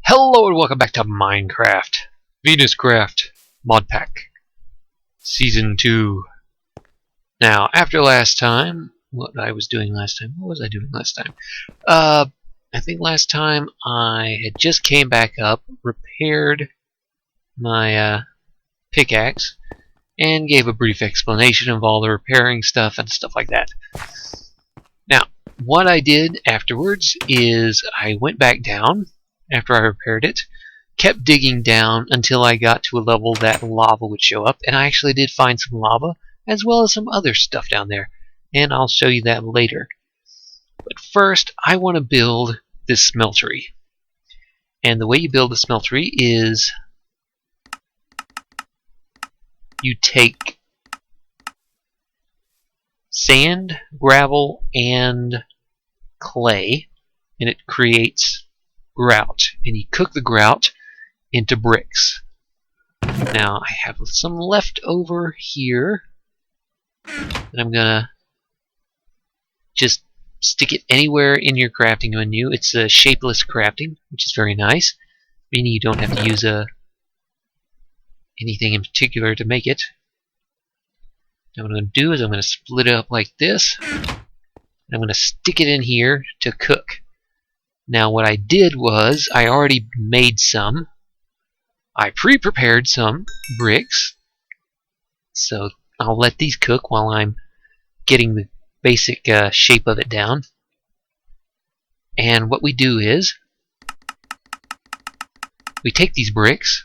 Hello and welcome back to Minecraft, Venuscraft, modpack, Season 2. Now, after last time, what was I doing last time? I think last time I had just came back up, repaired my pickaxe, and gave a brief explanation of all the repairing stuff and stuff like that. Now, what I did afterwards is I went back down after I repaired it, kept digging down until I got to a level that lava would show up, and I actually did find some lava as well as some other stuff down there, and I'll show you that later. But first, I want to build this smeltery. And the way you build the smeltery is you take sand, gravel, and clay, and it creates grout, and you cook the grout into bricks. Now I have some left over here, and I'm gonna just stick it anywhere in your crafting menu. It's a shapeless crafting, which is very nice, meaning you don't have to use anything in particular to make it. Now what I'm going to do is I'm going to split it up like this, and I'm going to stick it in here to cook. Now what I did was I already made some. I pre-prepared some bricks, so I'll let these cook while I'm getting the basic shape of it down. And what we do is we take these bricks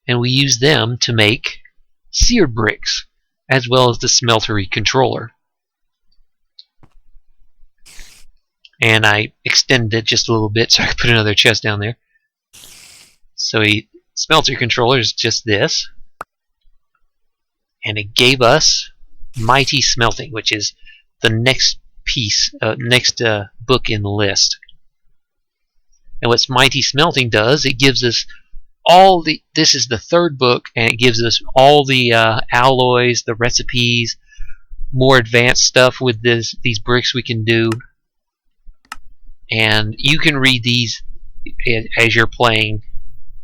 and we use them to make seared bricks, as well as the smeltery controller. And I extended it just a little bit so I could put another chest down there. So a smelter controller is just this. And it gave us Mighty Smelting, which is the next piece, book in the list. And what Mighty Smelting does, it gives us all the, this is the third book, and it gives us all the alloys, the recipes, more advanced stuff with these bricks we can do. And you can read these as you're playing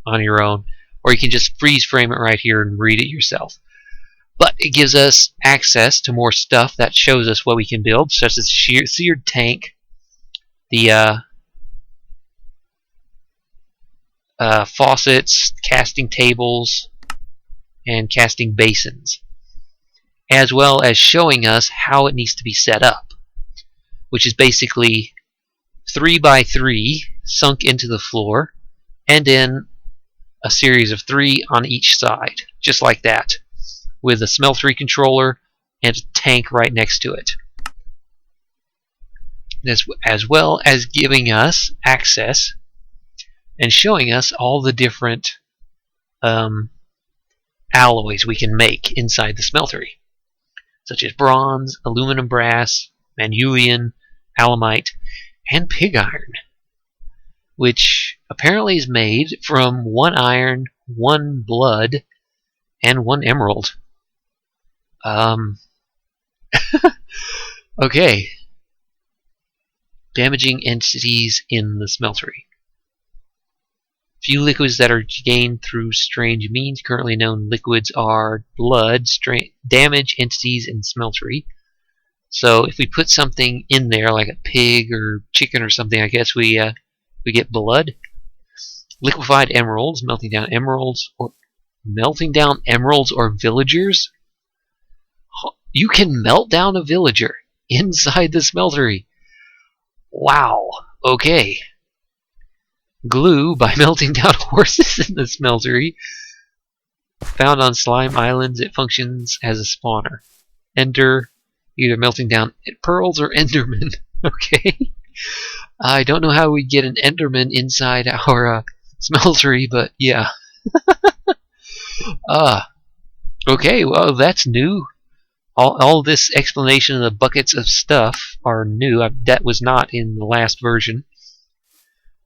on your own, or you can just freeze frame it right here and read it yourself. But it gives us access to more stuff that shows us what we can build, such as seared tank, the faucets, casting tables, and casting basins, as well as showing us how it needs to be set up, which is basically 3x3 sunk into the floor, and then a series of 3 on each side, just like that, with a smeltery controller and a tank right next to it. As well as giving us access and showing us all the different alloys we can make inside the smeltery, such as bronze, aluminum brass, manulian, alemite, and pig iron, which apparently is made from 1 iron, 1 blood, and 1 emerald. Okay. Damaging entities in the smeltery. Few liquids that are gained through strange means. Currently known liquids are blood, damage entities in smeltery. So if we put something in there, like a pig or chicken or something, I guess we get blood. Liquefied emeralds, melting down emeralds or villagers. You can melt down a villager inside the smeltery. Wow. Okay. Glue by melting down horses in the smeltery. Found on slime islands, it functions as a spawner. Ender, either melting down pearls or endermen. Okay. I don't know how we get an enderman inside our smeltery, but yeah. Okay, well, that's new. All this explanation of the buckets of stuff are new. That was not in the last version.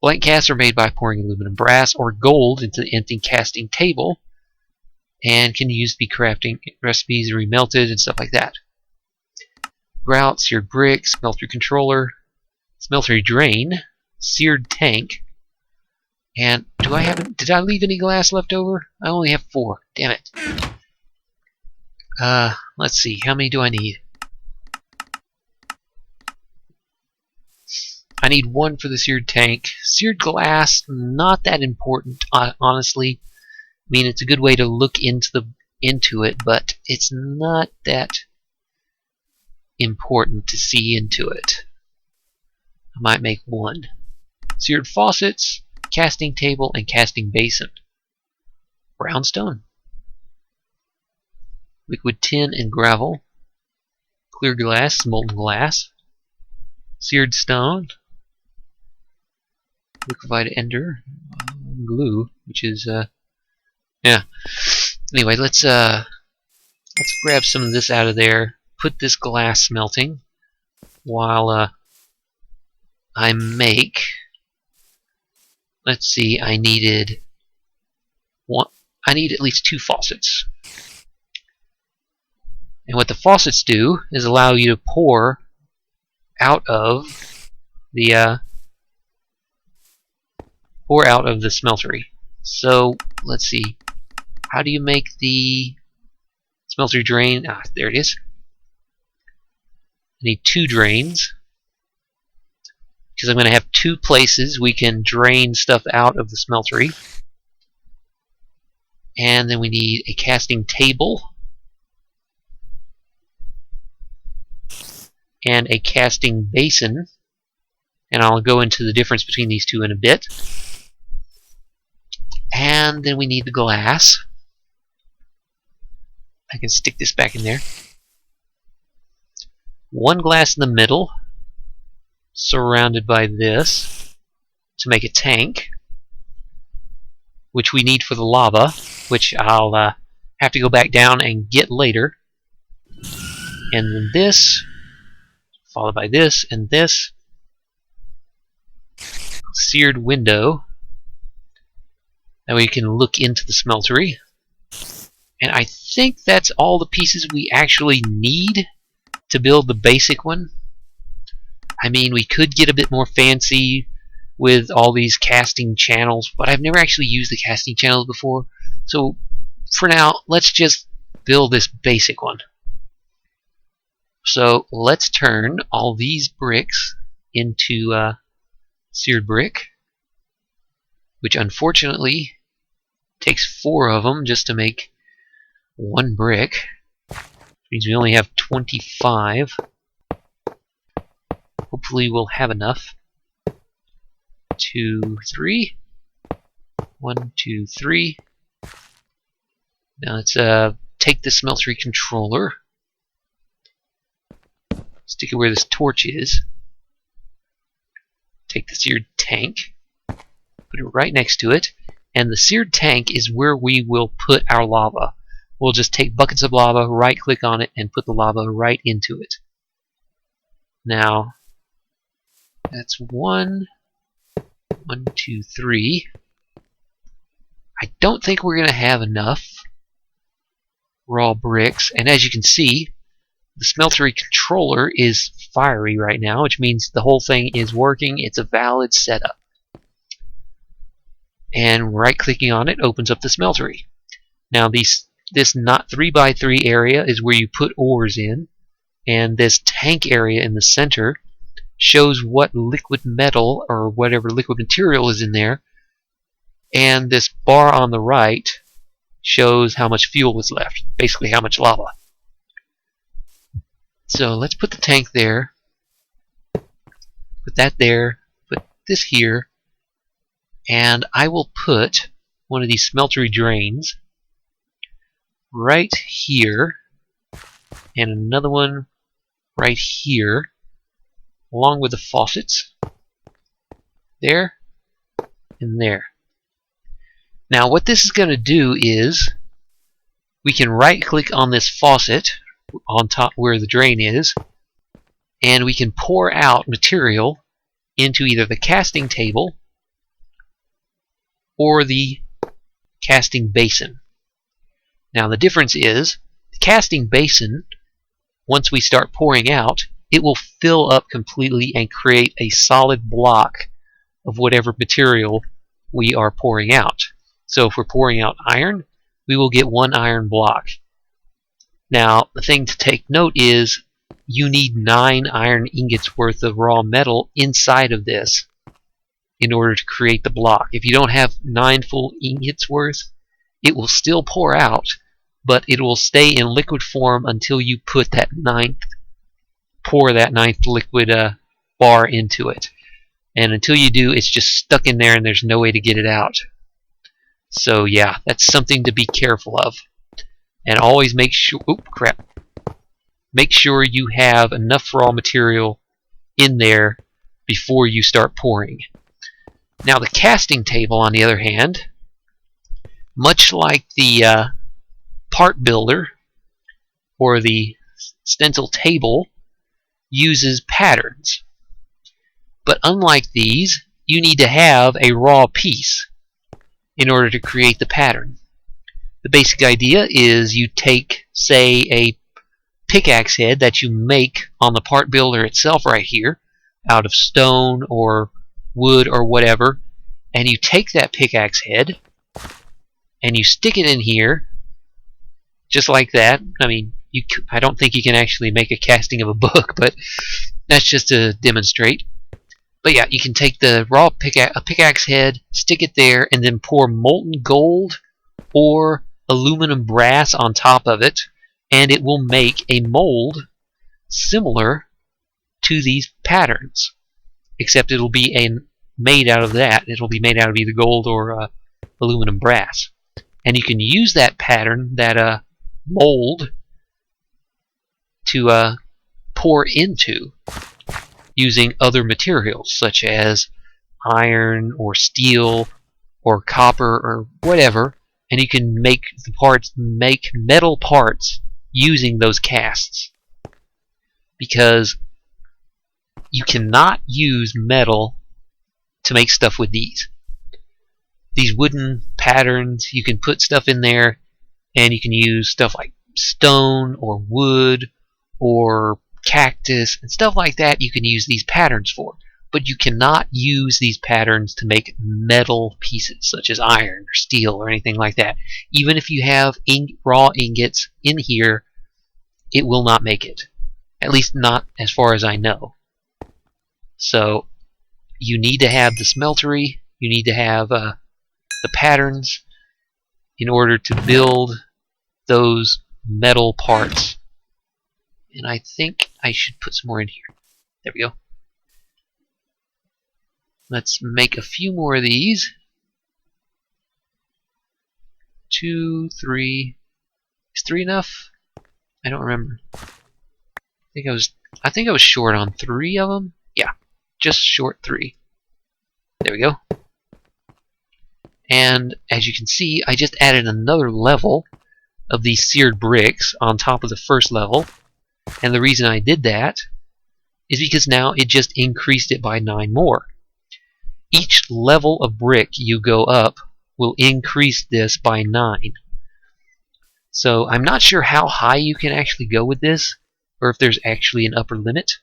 Blank casts are made by pouring aluminum, brass, or gold into the empty casting table, and can use be crafting recipes, remelted, and stuff like that. Grout, seared bricks, smeltery controller, smeltery drain, seared tank, And did I leave any glass left over? I only have 4. Damn it. Let's see. How many do I need? I need 1 for the seared tank. Seared glass, not that important, honestly. I mean, it's a good way to look into it, but it's not that important to see into it. I might make 1. Seared faucets, casting table, and casting basin. Brownstone. Liquid tin and gravel. Clear glass, molten glass. Seared stone. Liquefied ender. Glue, which is, yeah. Anyway, let's grab some of this out of there. Put this glass smelting while I make. Let's see. I need at least 2 faucets. And what the faucets do is allow you to pour out of the smeltery. So let's see. How do you make the smeltery drain? Ah, there it is. I need 2 drains because I'm going to have 2 places we can drain stuff out of the smeltery. And then we need a casting table and a casting basin. And I'll go into the difference between these 2 in a bit. And then we need the glass. I can stick this back in there. 1 glass in the middle, surrounded by this, to make a tank, which we need for the lava, which I'll have to go back down and get later. And then this, followed by this and this. Seared window. That way you can look into the smeltery. And I think that's all the pieces we actually need to build the basic one. I mean, we could get a bit more fancy with all these casting channels, but I've never actually used the casting channels before. So for now, let's just build this basic one. So let's turn all these bricks into seared brick, which unfortunately takes 4 of them just to make 1 brick. Which means we only have 25. Hopefully we'll have enough. 2, 3. 1, 2, 3. Now let's take the smeltery controller. Stick it where this torch is. Take the seared tank. Put it right next to it. And the seared tank is where we will put our lava. We'll just take buckets of lava, right-click on it, and put the lava right into it. Now, that's 1, 1, 2, 3. I don't think we're going to have enough raw bricks. And as you can see, the smeltery controller is fiery right now, which means the whole thing is working. It's a valid setup. And right-clicking on it opens up the smeltery. Now, this not 3x3 area is where you put ores in, and this tank area in the center shows what liquid metal or whatever liquid material is in there, and this bar on the right shows how much fuel is left, basically how much lava. So let's put the tank there, put that there, put this here, and I will put one of these smeltery drains right here, and another one right here, along with the faucets. There and there. Now what this is going to do is we can right click on this faucet on top where the drain is, and we can pour out material into either the casting table or the casting basin. Now the difference is the casting basin, once we start pouring out, it will fill up completely and create a solid block of whatever material we are pouring out. So if we're pouring out iron, we will get 1 iron block. Now, the thing to take note is you need 9 iron ingots worth of raw metal inside of this in order to create the block. If you don't have 9 full ingots worth, it will still pour out, but it will stay in liquid form until you put that pour that 9th liquid bar into it. And until you do, it's just stuck in there and there's no way to get it out. So yeah, that's something to be careful of. And always make sure, make sure you have enough raw material in there before you start pouring. Now the casting table, on the other hand, much like the part builder or the stencil table, uses patterns. But unlike these, you need to have a raw piece in order to create the pattern. The basic idea is you take, say, a pickaxe head that you make on the part builder itself right here, out of stone or wood or whatever, and you take that pickaxe head and you stick it in here just like that. I mean, I don't think you can actually make a casting of a book, but that's just to demonstrate. But yeah, you can take the raw pickaxe head, stick it there, and then pour molten gold or aluminum brass on top of it, and it will make a mold similar to these patterns, except it'll be made out of that. It'll be made out of either gold or aluminum brass. And you can use that pattern, that mold, to pour into using other materials such as iron or steel or copper or whatever, and you can make metal parts using those casts, because you cannot use metal to make stuff with these wooden patterns. You can put stuff in there and you can use stuff like stone or wood or cactus and stuff like that. You can use these patterns for, but you cannot use these patterns to make metal pieces such as iron or steel or anything like that. Even if you have raw ingots in here, it will not make it, at least not as far as I know. So you need to have the smeltery, you need to have the patterns in order to build those metal parts. And I think I should put some more in here. There we go. Let's make a few more of these. 2, 3. Is 3 enough? I don't remember. I think I was short on 3 of them. Yeah, just short 3. There we go. And as you can see, I just added another level of these seared bricks on top of the first level. And the reason I did that is because now it just increased it by 9 more. Each level of brick you go up will increase this by 9. So I'm not sure how high you can actually go with this, or if there's actually an upper limit.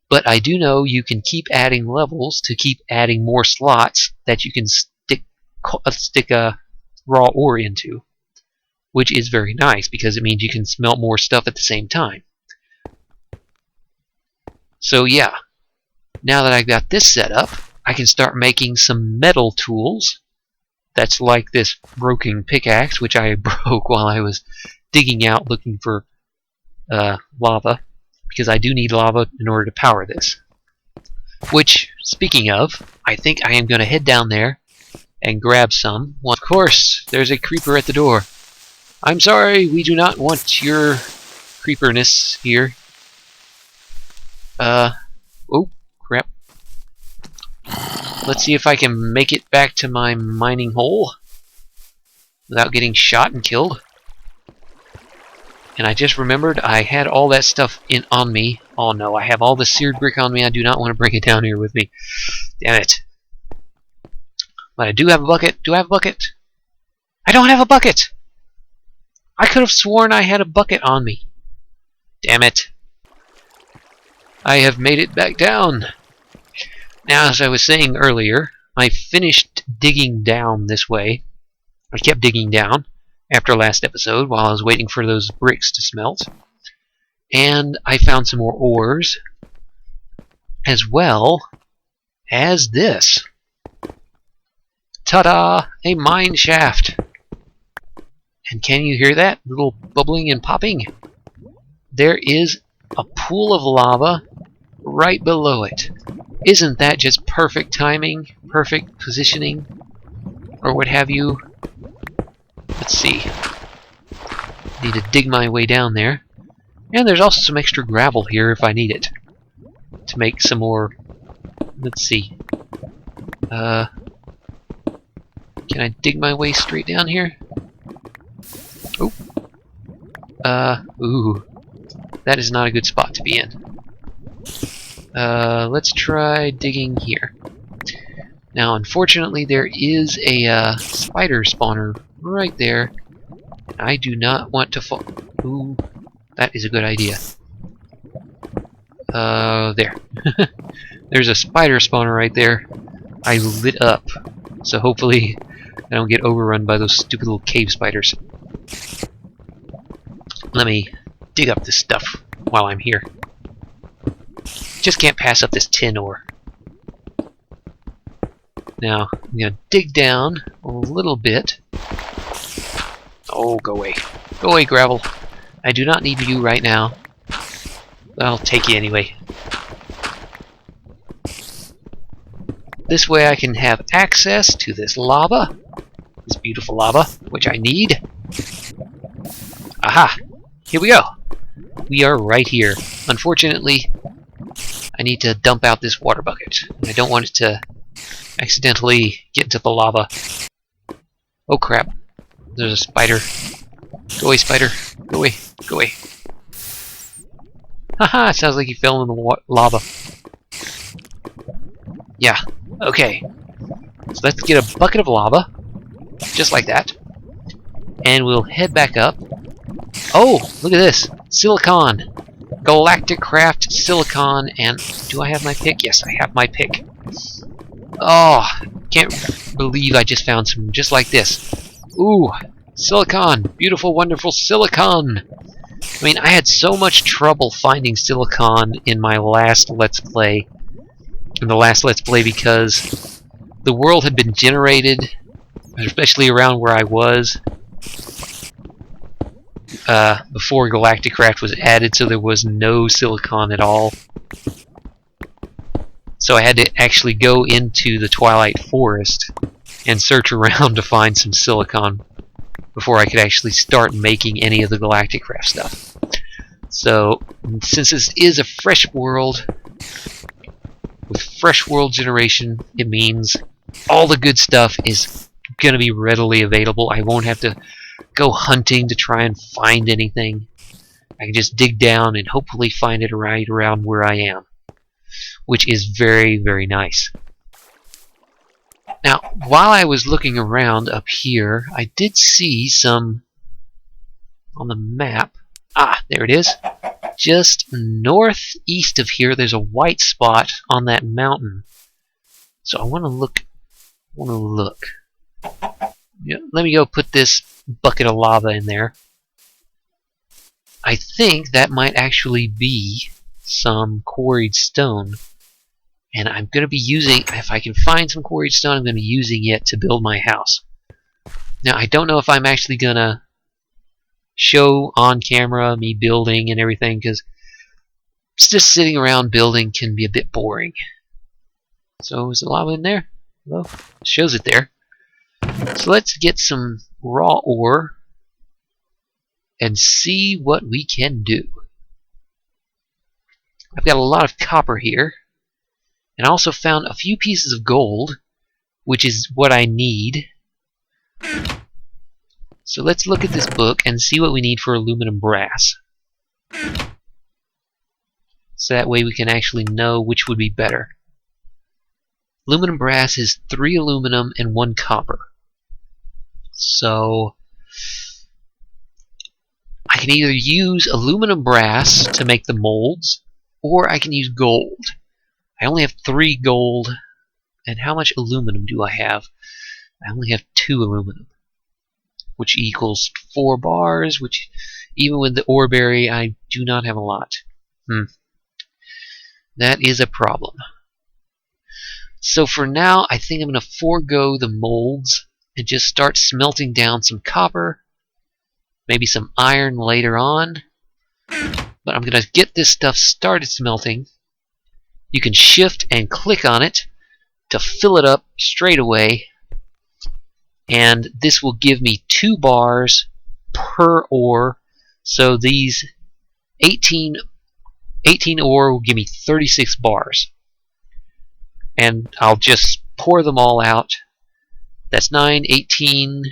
But I do know you can keep adding levels to keep adding more slots that you can stick a raw ore into, which is very nice because it means you can smelt more stuff at the same time. So yeah, now that I've got this set up, I can start making some metal tools. That's like this broken pickaxe, which I broke while I was digging out looking for lava, because I do need lava in order to power this. Which, speaking of, I think I am going to head down there and grab some. Well, of course, there's a creeper at the door. I'm sorry, we do not want your creeperness here. Oh, crap. Let's see if I can make it back to my mining hole without getting shot and killed. And I just remembered I had all that stuff on me. Oh no, I have all the seared brick on me. I do not want to bring it down here with me. Damn it. But I do have a bucket. Do I have a bucket? I don't have a bucket! I could have sworn I had a bucket on me. Damn it. I have made it back down. Now, as I was saying earlier, I finished digging down this way. I kept digging down after last episode while I was waiting for those bricks to smelt. And I found some more ores, as well as this. Ta-da! A mine shaft! And can you hear that? Little bubbling and popping? There is a pool of lava right below it. Isn't that just perfect timing? Perfect positioning? Or what have you? Let's see. Need to dig my way down there. And there's also some extra gravel here if I need it. To make some more... Let's see. Can I dig my way straight down here? Oh. Ooh. That is not a good spot to be in. Let's try digging here. Now, unfortunately, there is a spider spawner right there. I do not want to fall. Ooh, that is a good idea. There. There's a spider spawner right there. I lit up, so hopefully I don't get overrun by those stupid little cave spiders. Let me dig up this stuff while I'm here. Just can't pass up this tin ore. Now, I'm going to dig down a little bit. Oh, go away. Go away, gravel. I do not need you right now. But I'll take you anyway. This way I can have access to this lava. This beautiful lava, which I need. Aha! Here we go. We are right here. Unfortunately, I need to dump out this water bucket. I don't want it to accidentally get into the lava. Oh crap. There's a spider. Go away, spider. Go away. Go away. Haha, it sounds like he fell in the lava. Yeah, okay. So let's get a bucket of lava. Just like that. And we'll head back up. Oh, look at this. Silicon. Galactic Craft Silicon. And do I have my pick? Yes, I have my pick. Oh, can't believe I just found some just like this. Ooh, silicon. Beautiful, wonderful silicon. I mean, I had so much trouble finding silicon in my last Let's Play. In the last Let's Play because the world had been generated, especially around where I was, before Galactic Craft was added, so there was no silicon at all. So I had to actually go into the Twilight Forest and search around to find some silicon before I could actually start making any of the Galactic Craft stuff. So, since this is a fresh world, with fresh world generation, it means all the good stuff is going to be readily available. I won't have to go hunting to try and find anything. I can just dig down and hopefully find it right around where I am, which is very, very nice. Now, while I was looking around up here, I did see some on the map. Ah, there it is. Just northeast of here, there's a white spot on that mountain. So I want to look. Yeah, let me go put this bucket of lava in there. I think that might actually be some quarried stone. And I'm going to be using, if I can find some quarried stone, I'm going to be using it to build my house. Now, I don't know if I'm actually going to show on camera me building and everything, because just sitting around building can be a bit boring. So, is the lava in there? Well, it shows it there. So let's get some raw ore and see what we can do. I've got a lot of copper here. And I also found a few pieces of gold, which is what I need. So let's look at this book and see what we need for aluminum brass. So that way we can actually know which would be better. Aluminum brass is 3 aluminum and 1 copper. So I can either use aluminum brass to make the molds, or I can use gold. I only have 3 gold And how much aluminum do I have? I only have 2 aluminum, which equals 4 bars, which even with the ore berry, I do not have a lot. That is a problem. So for now, I think I'm going to forego the molds and just start smelting down some copper, maybe some iron later on. But I'm going to get this stuff started smelting. You can shift and click on it to fill it up straight away. And this will give me 2 bars per ore. So these 18 ore will give me 36 bars. And I'll just pour them all out. That's 9, 18,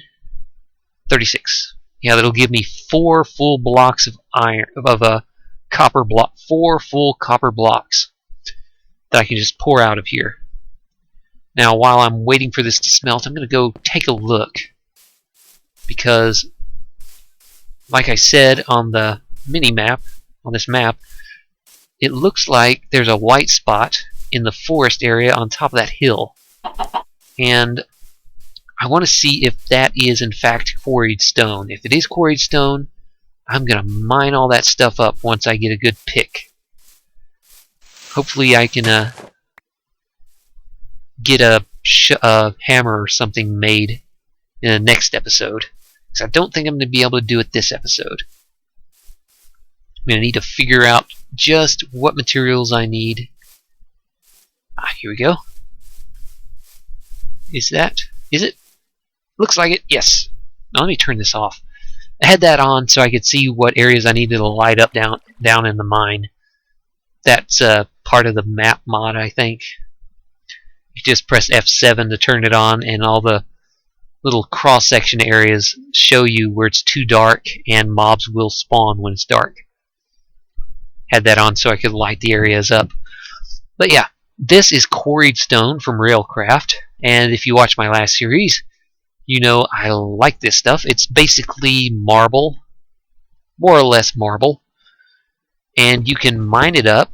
36. Yeah, that'll give me 4 full blocks of iron, of a copper block, 4 full copper blocks that I can just pour out of here. Now, while I'm waiting for this to smelt, I'm going to go take a look, because, like I said on the mini map, on this map, it looks like there's a white spot in the forest area on top of that hill, and I want to see if that is in fact quarried stone. If it is quarried stone, I'm going to mine all that stuff up once I get a good pick. Hopefully I can get a hammer or something made in the next episode, because I don't think I'm going to be able to do it this episode. I'm going to need to figure out just what materials I need. Here we go. Is it? Looks like it. Yes. Now let me turn this off. I had that on so I could see what areas I needed to light up down in the mine. That's part of the map mod, I think. You just press F7 to turn it on, and all the little cross-section areas show you where it's too dark, and mobs will spawn when it's dark. Had that on so I could light the areas up. But yeah, this is quarried stone from Railcraft, and if you watch my last series, you know I like this stuff. It's basically marble, more or less marble, and you can mine it up,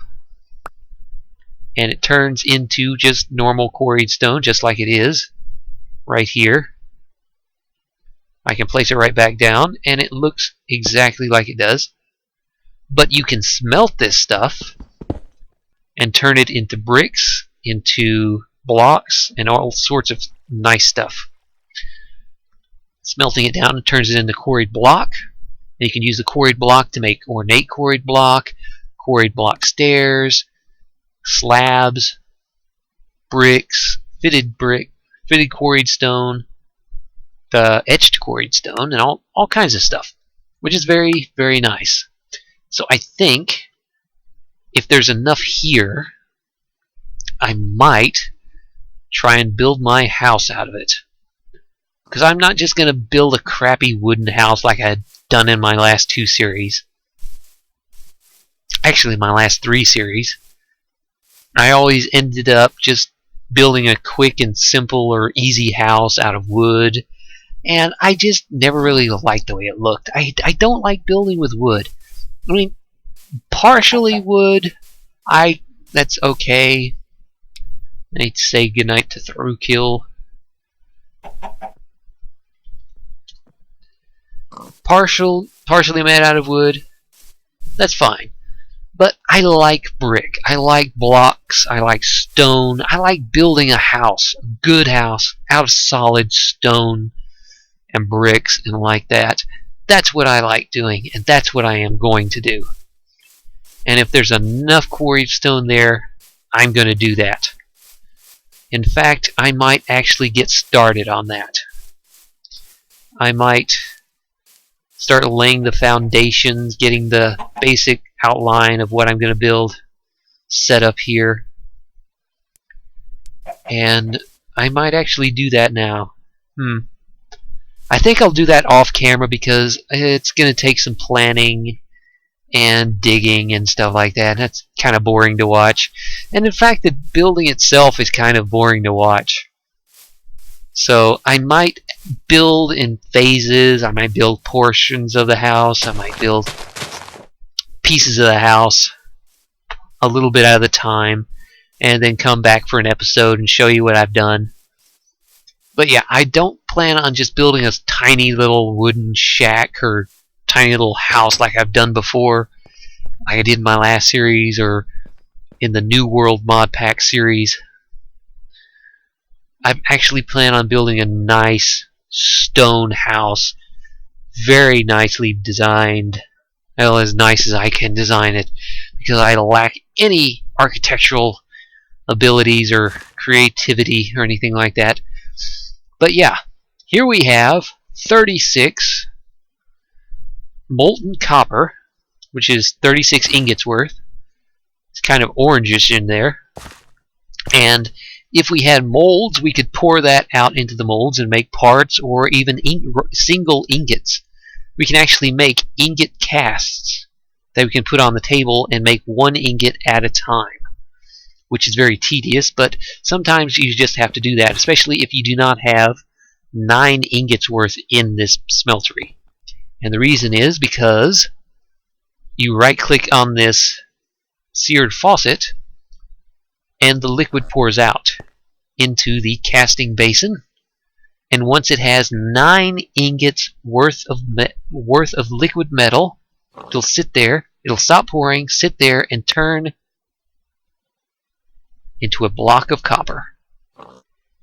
and it turns into just normal quarried stone, just like it is right here. I can place it right back down, and it looks exactly like it does. But you can smelt this stuff and turn it into bricks, into blocks, and all sorts of nice stuff. Smelting it down and turns it into quarried block. And you can use the quarried block to make ornate quarried block stairs, slabs, bricks, fitted quarried stone, the etched quarried stone, and all kinds of stuff, which is very, very nice. So I think if there's enough here, I might try and build my house out of it. Because I'm not just going to build a crappy wooden house like I had done in my last 2 series. Actually, my last 3 series. I always ended up just building a quick and simple or easy house out of wood. And I just never really liked the way it looked. I don't like building with wood. I mean, partially wood, that's okay. I need to say goodnight to Throughkill. Partially made out of wood, that's fine. But I like brick, I like blocks, I like stone, I like building a house, a good house, out of solid stone and bricks and like that. That's what I like doing, and that's what I am going to do. And if there's enough quarried stone there, I'm going to do that. In fact, I might actually get started on that. I might start laying the foundations, getting the basic outline of what I'm going to build set up here. And I might actually do that now. I think I'll do that off camera because it's going to take some planning and digging and stuff like that. That's kind of boring to watch. And in fact, the building itself is kind of boring to watch. So I might build in phases. I might build portions of the house. I might build pieces of the house a little bit at a time. and then come back for an episode and show you what I've done. But yeah, I don't plan on just building a tiny little wooden shack or tiny little house like I've done before, like I did in my last series or in the New World mod pack series. I actually plan on building a nice stone house, very nicely designed, well, as nice as I can design it, because I lack any architectural abilities or creativity or anything like that. But yeah, here we have 36 molten copper, which is 36 ingots worth. It's kind of orangish in there. And if we had molds, we could pour that out into the molds and make parts or even single ingots. We can actually make ingot casts that we can put on the table and make one ingot at a time, which is very tedious, but sometimes you just have to do that, especially if you do not have 9 ingots worth in this smeltery. And the reason is because you right-click on this seared faucet and the liquid pours out into the casting basin. And once it has 9 ingots worth of liquid metal, it'll sit there, it'll stop pouring, sit there, and turn into a block of copper.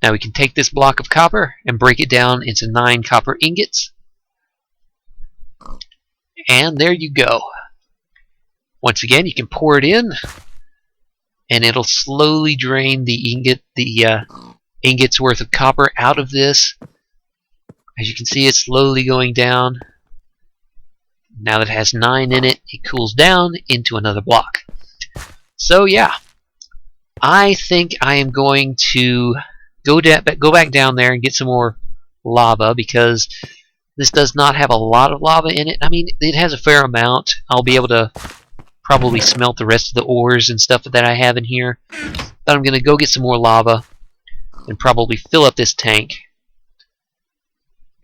Now we can take this block of copper and break it down into 9 copper ingots. And there you go. Once again, you can pour it in, and it'll slowly drain the ingots worth of copper out of this. As you can see, it's slowly going down. Now that it has 9 in it, it cools down into another block. So yeah, I think I am going to go back down there and get some more lava, because this does not have a lot of lava in it. I mean, it has a fair amount. I'll be able to probably smelt the rest of the ores and stuff that I have in here. But I'm going to go get some more lava and probably fill up this tank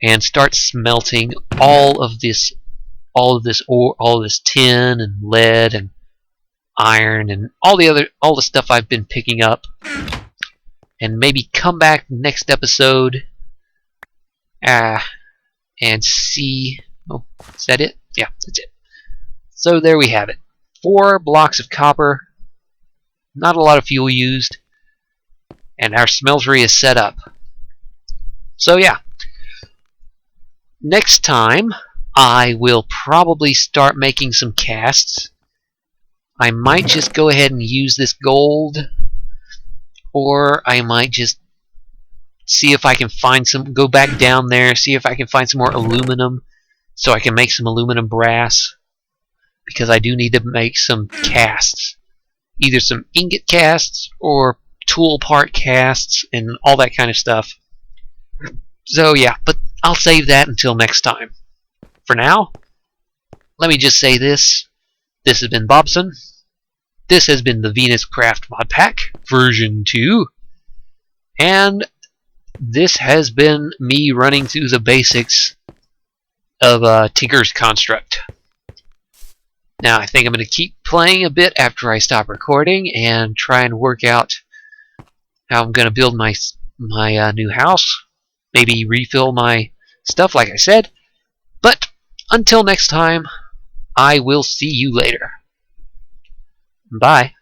and start smelting all of this ore, all of this tin and lead and iron and all the stuff I've been picking up, and maybe come back next episode and see. Oh, is that it? Yeah, that's it. So there we have it. 4 blocks of copper, not a lot of fuel used, and our smeltery is set up. So yeah, next time I will probably start making some casts. I might just go ahead and use this gold, or I might just see if I can find some, go back down there, see if I can find some more aluminum so I can make some aluminum brass, because I do need to make some casts, either some ingot casts or tool part casts and all that kind of stuff. So yeah, but I'll save that until next time. For now, let me just say this. This has been Bobson. This has been the Venuscraft mod pack version 2. And this has been me running through the basics of Tinker's Construct. Now I think I'm going to keep playing a bit after I stop recording and try and work out how I'm going to build my new house. Maybe refill my stuff like I said. But until next time, I will see you later. Bye.